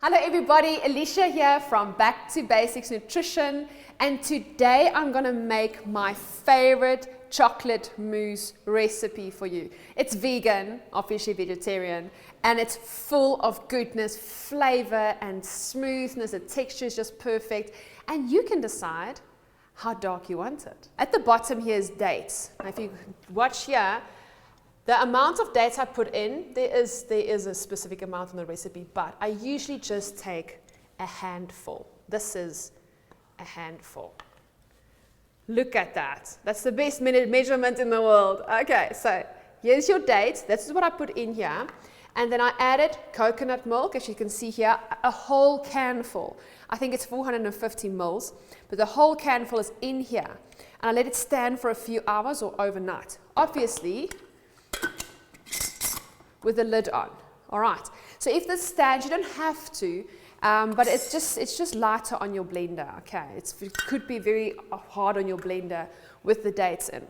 Hello everybody, Alicia here from Back to Basics Nutrition, and today I'm going to make my favorite chocolate mousse recipe for you. It's vegan, obviously vegetarian, and it's full of goodness, flavor and smoothness. The texture is just perfect, and you can decide how dark you want it. At the bottom here is dates. Now if you watch here, the amount of dates I put in, there is a specific amount in the recipe, but I usually just take a handful. This is a handful. Look at that. That's the best measurement in the world. Okay, so here's your dates. This is what I put in here. And then I added coconut milk, as you can see here, a whole can full. I think it's 450 mils, but the whole can full is in here. And I let it stand for a few hours or overnight. Obviously, with the lid on. All right. So if this stands, you don't have to, but it's just lighter on your blender. Okay. It could be very hard on your blender with the dates in.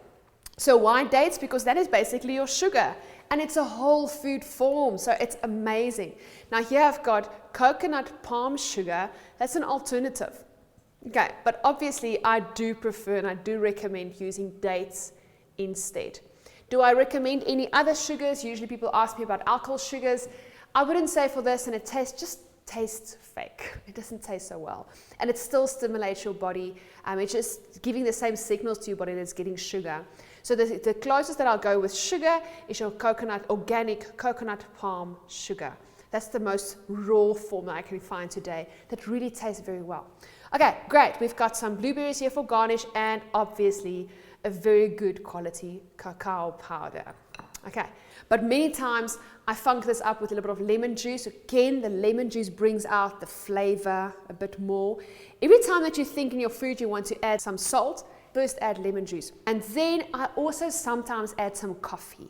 So why dates? Because that is basically your sugar, and it's a whole food form. So it's amazing. Now here I've got coconut palm sugar. That's an alternative. Okay. But obviously I do prefer and I do recommend using dates instead. Do I recommend any other sugars? Usually people ask me about alcohol sugars. I wouldn't say for this, and it just tastes fake. It doesn't taste so well. And it still stimulates your body. It's just giving the same signals to your body that it's getting sugar. So the closest that I'll go with sugar is your organic coconut palm sugar. That's the most raw form that I can find today that really tastes very well. Okay, great. We've got some blueberries here for garnish, and obviously a very good quality cacao powder. Okay, but many times I funk this up with a little bit of lemon juice. Again, the lemon juice brings out the flavor a bit more. Every time that you think in your food you want to add some salt, first add lemon juice. And then I also sometimes add some coffee.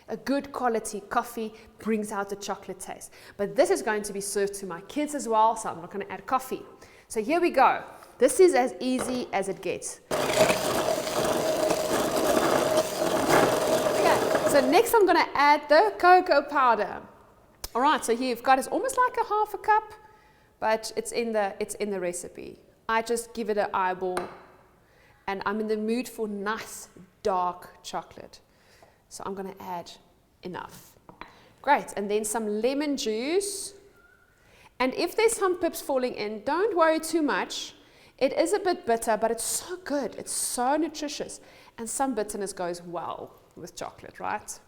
A good quality coffee brings out the chocolate taste. But this is going to be served to my kids as well, so I'm not going to add coffee. So here we go. This is as easy as it gets. So next I'm going to add the cocoa powder. All right, so here you've got, it's almost like a half a cup, but it's in the recipe. I just give it an eyeball, and I'm in the mood for nice dark chocolate. So I'm going to add enough. Great, and then some lemon juice. And if there's some pips falling in, don't worry too much. It is a bit bitter, but it's so good. It's so nutritious, and some bitterness goes well with chocolate, right?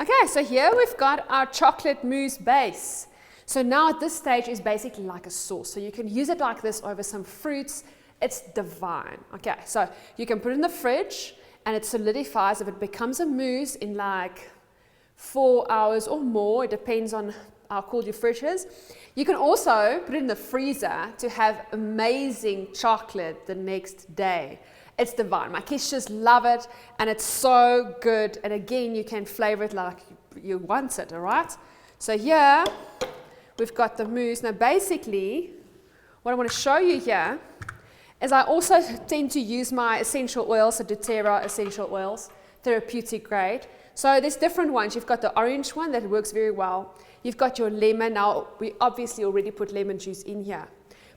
Okay, so here we've got our chocolate mousse base. So now at this stage is basically like a sauce. So you can use it like this over some fruits. It's divine. Okay, so you can put it in the fridge and it solidifies. If it becomes a mousse in like 4 hours or more, it depends on how cold your fridge is. You can also put it in the freezer to have amazing chocolate the next day. It's divine. My kids just love it, and it's so good. And again, you can flavor it like you want it, all right? So here, we've got the mousse. Now basically, what I want to show you here is I also tend to use my essential oils, the doTERRA essential oils, therapeutic grade. So there's different ones. You've got the orange one that works very well. You've got your lemon. Now, we obviously already put lemon juice in here.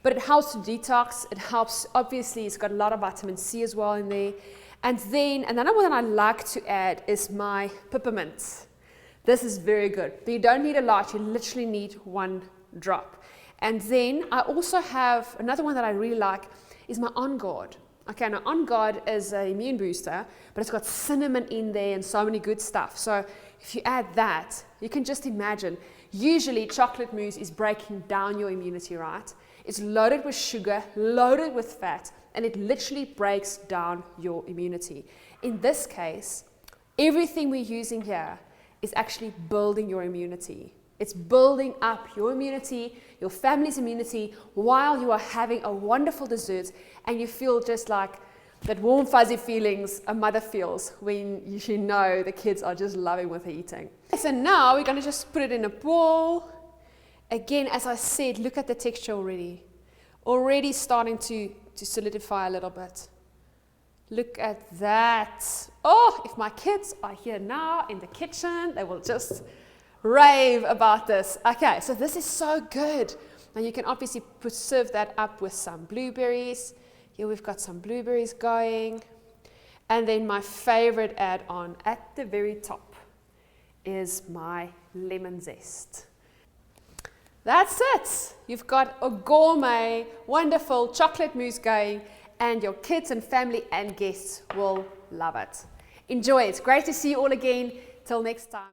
But it helps to detox. It helps, obviously, it's got a lot of vitamin C as well in there. And then, another one that I like to add is my peppermint. This is very good. But you don't need a lot. You literally need 1 drop. And then I also have another one that I really like is my On Guard. Okay, now On Guard is an immune booster, but it's got cinnamon in there and so many good stuff. So if you add that, you can just imagine. Usually chocolate mousse is breaking down your immunity, right? It's loaded with sugar, loaded with fat, and it literally breaks down your immunity. In this case, everything we're using here is actually building your immunity. It's building up your immunity, your family's immunity, while you are having a wonderful dessert, and you feel just like that warm, fuzzy feelings a mother feels when you know the kids are just loving what they're eating. So now we're going to just put it in a bowl. Again, as I said, look at the texture already. Already starting to solidify a little bit. Look at that. Oh, if my kids are here now in the kitchen, they will just rave about this. Okay, so this is so good. Now you can obviously serve that up with some blueberries. Here we've got some blueberries going. And then my favorite add-on at the very top is my lemon zest. That's it. You've got a gourmet, wonderful chocolate mousse going, and your kids and family and guests will love it. Enjoy it. Great to see you all again. Till next time.